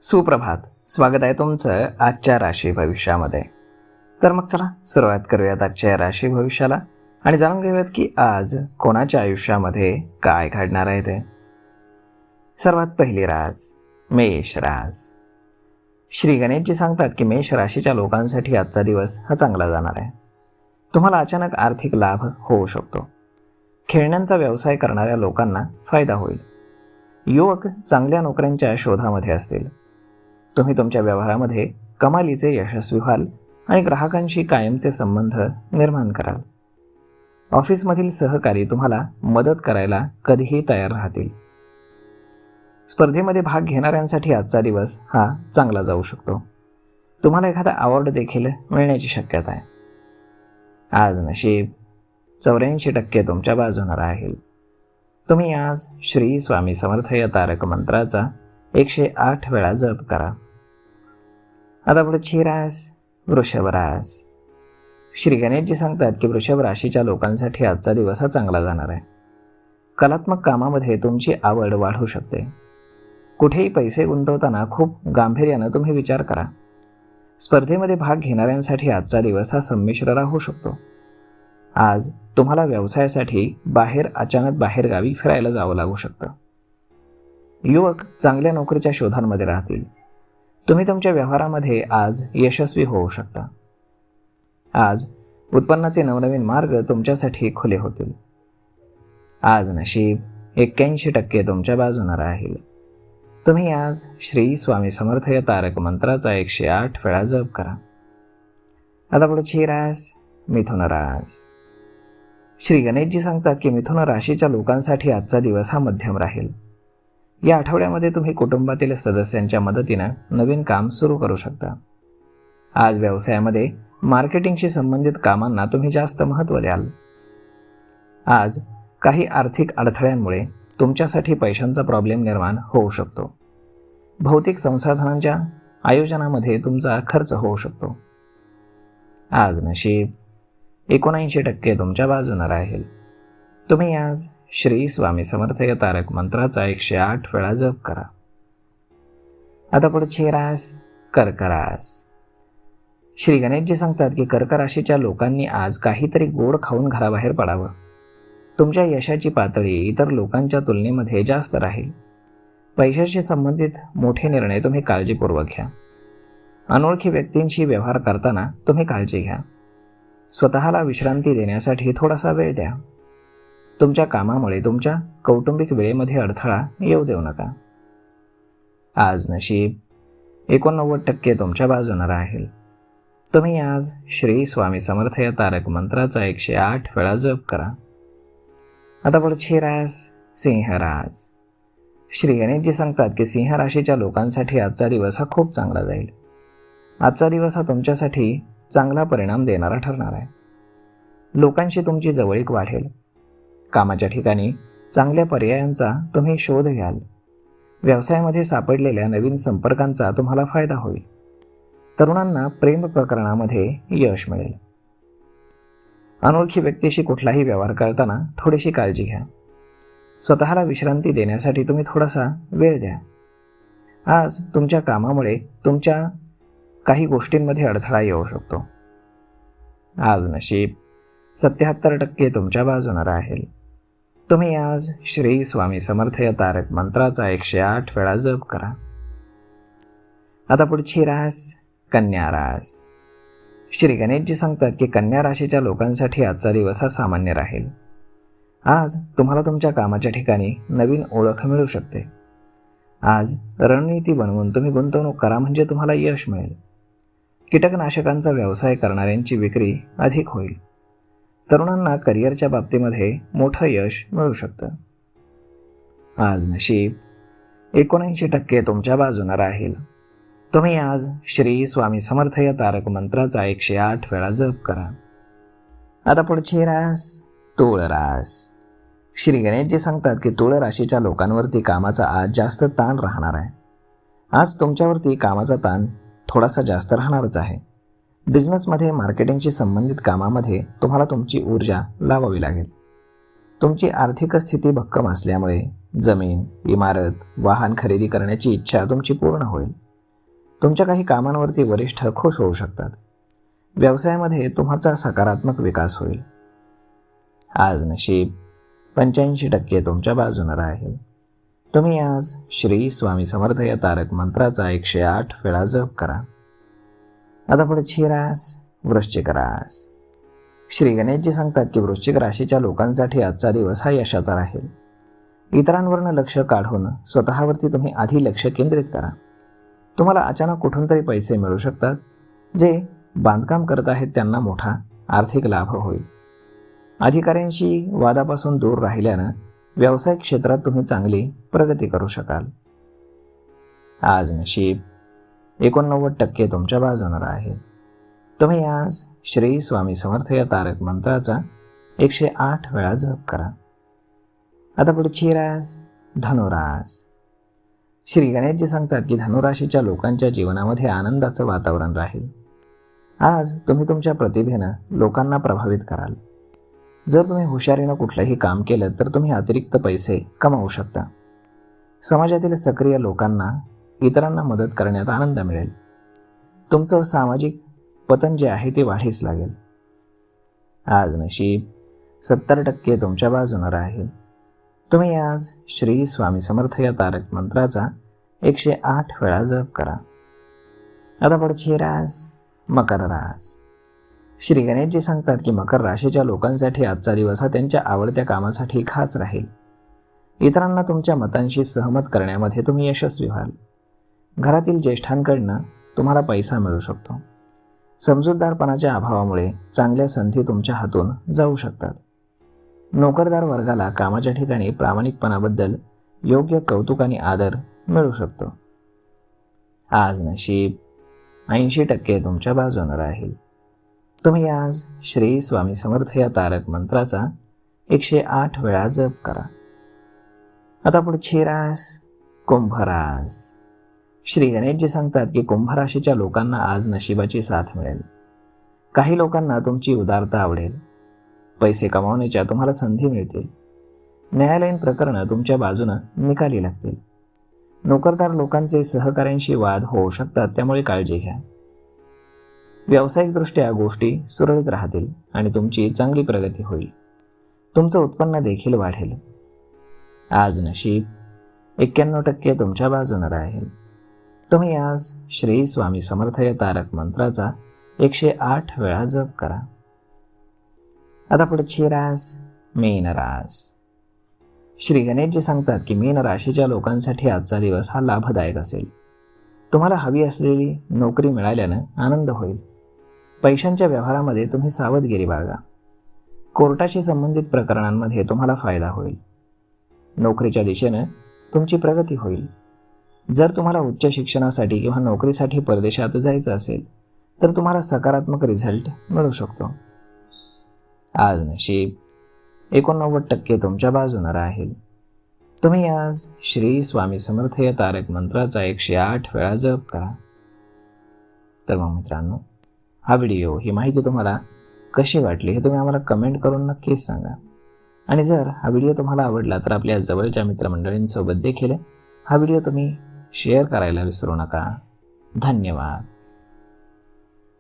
सुप्रभात. स्वागत आहे तुमचं आजच्या राशी भविष्यामध्ये. तर मग चला सुरुवात करूयात आजच्या राशी भविष्याला आणि जाणून घेऊयात की आज कोणाच्या आयुष्यामध्ये काय घडणार आहे ते. सर्वात पहिली रास मेष रास. श्री गणेशजी सांगतात की मेष राशीच्या लोकांसाठी आजचा दिवस हा चांगला जाणार आहे. तुम्हाला अचानक आर्थिक लाभ होऊ शकतो. खेळण्यांचा व्यवसाय करणाऱ्या लोकांना फायदा होईल. युवक चांगल्या नोकऱ्यांच्या शोधामध्ये असतील. तुम्ही तुमच्या व्यवहारामध्ये कमालीचे यशस्वी व्हाल आणि ग्राहकांशी कायमचे संबंध निर्माण कराल. ऑफिसमधील सहकारी तुम्हाला मदत करायला कधीही तयार राहतील. स्पर्धेमध्ये भाग घेणाऱ्यांसाठी आजचा दिवस हा चांगला जाऊ शकतो. तुम्हाला एखादा अवॉर्ड देखील मिळण्याची शक्यता आहे. आज नशीब 84% तुमच्या बाजूने राहील. तुम्ही आज श्री स्वामी समर्थ या तारक मंत्राचा 108 वेळा जप करा. आता पुढची रास वृषभ रास. श्री गणेशजी सांगतात की वृषभ राशीच्या लोकांसाठी आजचा दिवस हा चांगला जाणार आहे. कलात्मक कामामध्ये तुमची आवड वाढू शकते. कुठेही पैसे गुंतवताना खूप गांभीर्यानं तुम्ही विचार करा. स्पर्धेमध्ये भाग घेणाऱ्यांसाठी आजचा दिवस हा संमिश्र राहू शकतो. आज तुम्हाला व्यवसायासाठी अचानक बाहेरगावी फिरायला जावं लागू शकतं. युवक चांगल्या नोकरीच्या शोधांमध्ये राहतील. तुम्ही तुमच्या व्यवहारामध्ये आज यशस्वी होऊ शकता. आज उत्पन्नाचे नवनवीन मार्ग तुमच्यासाठी खुले होतील. आज नशीब 81% तुमच्या बाजूने राहील. तुम्ही आज श्री स्वामी समर्थ या तारक मंत्राचा 108 वेळा जप करा. आता पुढची रास मिथुन रास. श्री गणेशजी सांगतात की मिथुन राशीच्या लोकांसाठी आजचा दिवस हा मध्यम राहील. या आठवड्यामध्ये तुम्ही कुटुंबातील सदस्यांच्या मदतीनं नवीन काम सुरू करू शकता. आज व्यवसायामध्ये मार्केटिंगशी संबंधित कामांना तुम्ही जास्त महत्त्व द्याल. आज काही आर्थिक अडथळ्यांमुळे तुमच्यासाठी पैशांचा प्रॉब्लेम निर्माण होऊ शकतो. भौतिक संसाधनांच्या आयोजनामध्ये तुमचा खर्च होऊ शकतो. आज नशीब 79% तुमच्या बाजूने राहील. तुम्ही आज श्री स्वामी समर्थ या तारक मंत्राचा 108 वेळा जप करा. आता पुढची रास कर्क रास. श्री गणेशजी सांगतात की कर्क राशीच्या लोकांनी आज काहीतरी गोड खाऊन घराबाहेर पडावं. तुमच्या यशाची पातळी इतर लोकांच्या तुलनेमध्ये जास्त राहील. पैशाशी संबंधित मोठे निर्णय तुम्ही काळजीपूर्वक घ्या. अनोळखी व्यक्तींशी व्यवहार करताना तुम्ही काळजी घ्या. स्वतःला विश्रांती देण्यासाठी थोडासा वेळ द्या. तुमच्या कामामुळे तुमच्या कौटुंबिक वेळेमध्ये अडथळा येऊ देऊ नका. आज नशीब 89% तुमच्या बाजूने राहील. तुम्ही आज श्री स्वामी समर्थ या तारक मंत्राचा 108 वेळा जप करा. आता पुढची रास सिंह रास. श्री गणेशजी सांगतात की सिंह राशीच्या लोकांसाठी आजचा दिवस हा खूप चांगला जाईल. आजचा दिवस हा तुमच्यासाठी चांगला परिणाम देणारा ठरणार आहे. लोकांशी तुमची जवळीक वाढेल. कामाच्या ठिकाणी चांगल्या पर्यायांचा तुम्ही शोध घ्याल. व्यवसायामध्ये सापडलेल्या नवीन संपर्कांचा तुम्हाला फायदा होईल. तरुणांना प्रेम प्रकरणामध्ये यश मिळेल. अनोळखी व्यक्तीशी कुठलाही व्यवहार करताना थोडीशी काळजी घ्या. स्वतःला विश्रांती देण्यासाठी तुम्ही थोडासा वेळ द्या. आज तुमच्या कामामुळे तुमच्या काही गोष्टींमध्ये अडथळा येऊ शकतो. आज नशीब 77% तुमच्या बाजूने राहील. तुम्ही आज श्री स्वामी समर्थ या तारक मंत्राचा 108 वेळा जप करा. आता पुढची रास कन्या रास. श्री गणेशजी सांगतात की कन्या राशीच्या लोकांसाठी आजचा दिवस हा सामान्य राहील. आज तुम्हाला तुमच्या कामाच्या ठिकाणी नवीन ओळख मिळू शकते. आज रणनीती बनवून तुम्ही गुंतवणूक करा म्हणजे तुम्हाला यश मिळेल. कीटकनाशकांचा व्यवसाय करणाऱ्यांची विक्री अधिक होईल. तरुणांना करिअरच्या बाबतीमध्ये मोठं यश मिळू शकतं. आज नशीब 79% तुमच्या बाजूने राहील. तुम्ही आज श्री स्वामी समर्थ या तारक मंत्राचा 108 वेळा जप करा. आता पुढची रास तुळ रास. श्री गणेशजी सांगतात की तुळ राशीच्या लोकांवरती कामाचा आज जास्त ताण राहणार आहे. आज तुमच्यावरती कामाचा ताण थोडासा जास्त राहणारच आहे. बिझनेसमध्ये मार्केटिंगशी संबंधित कामामध्ये तुम्हाला तुमची ऊर्जा लावावी लागेल. तुमची आर्थिक स्थिती भक्कम असल्यामुळे जमीन, इमारत, वाहन खरेदी करण्याची इच्छा तुमची पूर्ण होईल. तुमच्या काही कामांवरती वरिष्ठ खुश होऊ शकतात. व्यवसायामध्ये तुमचा सकारात्मक विकास होईल. आज नशीब 85% तुमच्या बाजूने राहील. तुम्ही आज श्री स्वामी समर्थ या तारक मंत्राचा 108 वेळा जप करा. आता पुढची रास वृश्चिक रास. श्री गणेशजी सांगतात की वृश्चिक राशीच्या लोकांसाठी आजचा दिवस हा यशाचा राहील. इतरांवरनं लक्ष काढून स्वतःवरती तुम्ही आधी लक्ष केंद्रित करा. तुम्हाला अचानक कुठून तरी पैसे मिळू शकतात. जे बांधकाम करत आहेत त्यांना मोठा आर्थिक लाभ होईल. अधिकाऱ्यांशी वादापासून दूर राहिल्यानं व्यावसायिक क्षेत्रात तुम्ही चांगली प्रगती करू शकाल. आज नशीब 89% तुमच्या बाजूने राहील. तुम्ही आज श्री स्वामी समर्थ या तारक मंत्राचा 108 वेळा जप करा. आता पुढची रास धनुरास. श्री गणेशजी सांगतात की धनुराशीच्या लोकांच्या जीवनामध्ये आनंदाचं वातावरण राहील. आज तुम्ही तुमच्या प्रतिभेनं लोकांना प्रभावित कराल. जर तुम्ही हुशारीनं कुठलंही काम केलं तर तुम्ही अतिरिक्त पैसे कमावू शकता. समाजातील सक्रिय लोकांना इतरांना मदत करण्यात आनंद मिळेल. तुमचं सामाजिक पतन जे आहे ते वाढीस लागेल. आज नशीब 70% तुमच्या बाजूने राहील. तुम्ही आज श्री स्वामी समर्थ या तारक मंत्राचा 108 वेळा जप करा. आता पुढची रास मकर रास. श्री गणेशजी सांगतात की मकर राशीच्या लोकांसाठी आजचा दिवस हा त्यांच्या आवडत्या कामासाठी खास राहील. इतरांना तुमच्या मतांशी सहमत करण्यामध्ये तुम्ही यशस्वी व्हाल. घरातील ज्येष्ठांकडनं तुम्हाला पैसा मिळू शकतो. समजूतदारपणाच्या अभावामुळे चांगल्या संधी तुमच्या हातून जाऊ शकतात. नोकरदार वर्गाला कामाच्या ठिकाणी प्रामाणिकपणाबद्दल योग्य कौतुक आणि आदर मिळू शकतो. आज नशीब 80% तुमच्या बाजूने राहील. तुम्ही आज श्री स्वामी समर्थ या तारक मंत्राचा 108 वेळा जप करा. आता पुढची रास कुंभ रास. श्री गणेशजी सांगतात की कुंभ राशीच्या लोकांना आज नशिबाची साथ मिळेल. काही लोकांना तुमची उदारता आवडेल. पैसे कमावण्याच्या तुम्हाला संधी मिळतील. न्यायालयीन प्रकरणं तुमच्या बाजूनं निकाली लागतील. नोकरदार लोकांचे सहकाऱ्यांशी वाद होऊ शकतात, त्यामुळे काळजी घ्या. व्यावसायिकदृष्ट्या गोष्टी सुरळीत राहतील आणि तुमची चांगली प्रगती होईल. तुमचं उत्पन्न देखील वाढेल. आज नशीब 91% तुमच्या बाजूने राहील. तुम्ही आज श्री स्वामी समर्थ या तारक मंत्राचा 108 वेळा जप करा. आता पुढची रास मीन रास. श्री गणेशजी सांगतात की मीन राशीच्या लोकांसाठी आजचा दिवस हा लाभदायक असेल. तुम्हाला हवी असलेली नोकरी मिळाल्यानं आनंद होईल. पैशांच्या व्यवहारामध्ये तुम्ही सावधगिरी बाळगा. कोर्टाशी संबंधित प्रकरणांमध्ये तुम्हाला फायदा होईल. नोकरीच्या दिशेनं तुमची प्रगती होईल. जर तुम्हाला उच्च शिक्षणासाठी किंवा नोकरीसाठी परदेशात जायचं असेल तर तुम्हाला सकारात्मक रिझल्ट मिळू शकतो. आज नशीब 89% तुमच्या बाजूने राहील. तुम्ही आज श्री स्वामी समर्थ या तारक मंत्राचा 108 वेळा जप करा. तर मग मित्रांनो, हा व्हिडिओ, ही माहिती तुम्हाला कशी वाटली हे तुम्ही आम्हाला कमेंट करून नक्कीच सांगा. आणि जर हा व्हिडिओ तुम्हाला आवडला तर आपल्या जवळच्या मित्रमंडळींसोबत देखील हा व्हिडिओ तुम्ही शेअर करायला विसरू नका. धन्यवाद.